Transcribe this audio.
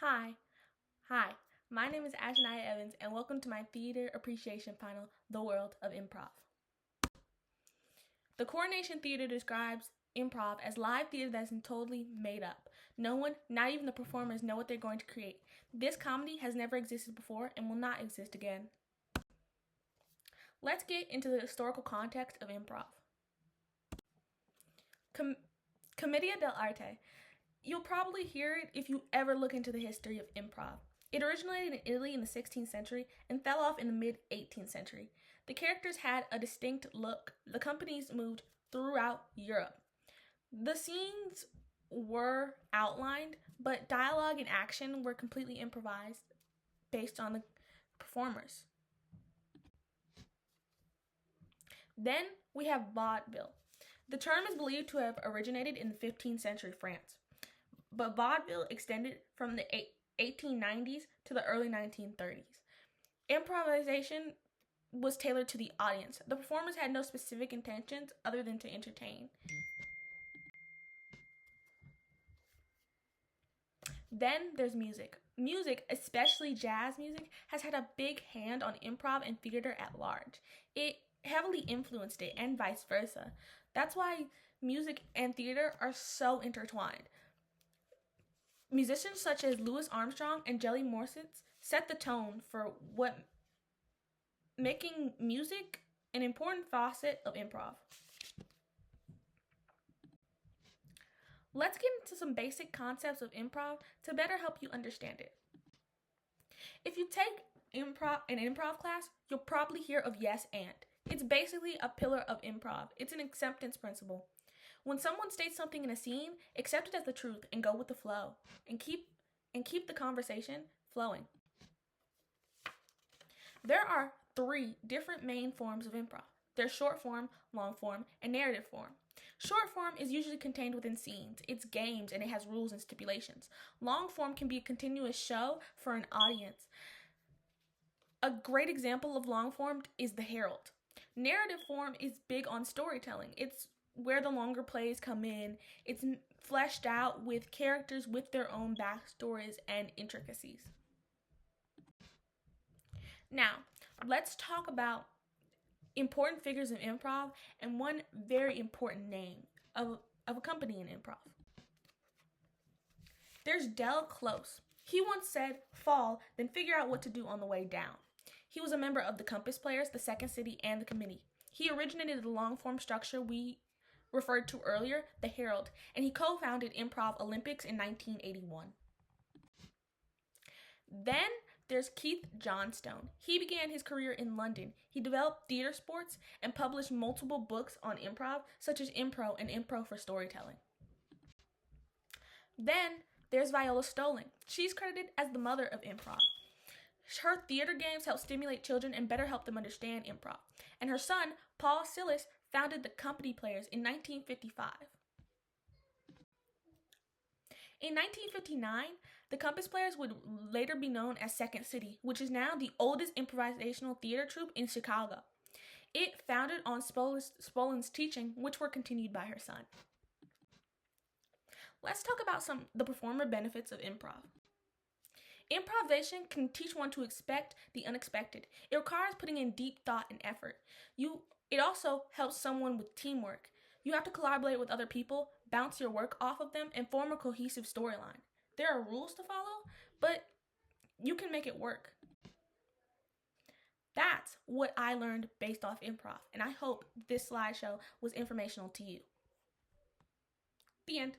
Hi, hi. My name is Ashnaya Evans, and welcome to my theater appreciation panel, The World of Improv. The Coronation Theater describes improv as live theater that is totally made up. No one, not even the performers, know what they're going to create. This comedy has never existed before and will not exist again. Let's get into the historical context of improv. Commedia dell'arte. You'll probably hear it if you ever look into the history of improv. It originated in Italy in the 16th century and fell off in the mid 18th century. The characters had a distinct look. The companies moved throughout Europe. The scenes were outlined, but dialogue and action were completely improvised based on the performers. Then we have vaudeville. The term is believed to have originated in the 15th century France, but vaudeville extended from the 1890s to the early 1930s. Improvisation was tailored to the audience. The performers had no specific intentions other than to entertain. Then there's music. Music, especially jazz music, has had a big hand on improv and theater at large. It heavily influenced it and vice versa. That's why music and theater are so intertwined. Musicians such as Louis Armstrong and Jelly Morsitz set the tone for what making music an important facet of improv. Let's get into some basic concepts of improv to better help you understand it. If you take an improv class, you'll probably hear of yes and. It's basically a pillar of improv. It's an acceptance principle. When someone states something in a scene, accept it as the truth and go with the flow and keep the conversation flowing. There are 3 different main forms of improv. There's short form, long form, and narrative form. Short form is usually contained within scenes. It's games and it has rules and stipulations. Long form can be a continuous show for an audience. A great example of long form is The Herald. Narrative form is big on storytelling. It's where the longer plays come in. It's fleshed out with characters with their own backstories and intricacies. Now, let's talk about important figures in improv and one very important name of a company in improv. There's Del Close. He once said, fall, then figure out what to do on the way down. He was a member of the Compass Players, the Second City, and the Committee. He originated the long-form structure we referred to earlier, the Herald, and he co-founded Improv Olympics in 1981. Then there's Keith Johnstone. He began his career in London. He developed theater sports and published multiple books on improv, such as Improv and Improv for Storytelling. Then there's Viola Stolling. She's credited as the mother of improv. Her theater games help stimulate children and better help them understand improv. And her son, Paul Sillis, founded the Company Players in 1955. In 1959, the Compass Players would later be known as Second City, which is now the oldest improvisational theater troupe in Chicago. It founded on Spolin's teaching, which were continued by her son. Let's talk about the performer benefits of improv. Improvisation can teach one to expect the unexpected. It requires putting in deep thought and effort. It also helps someone with teamwork. You have to collaborate with other people, bounce your work off of them, and form a cohesive storyline. There are rules to follow, but you can make it work. That's what I learned based off improv, and I hope this slideshow was informational to you. The end.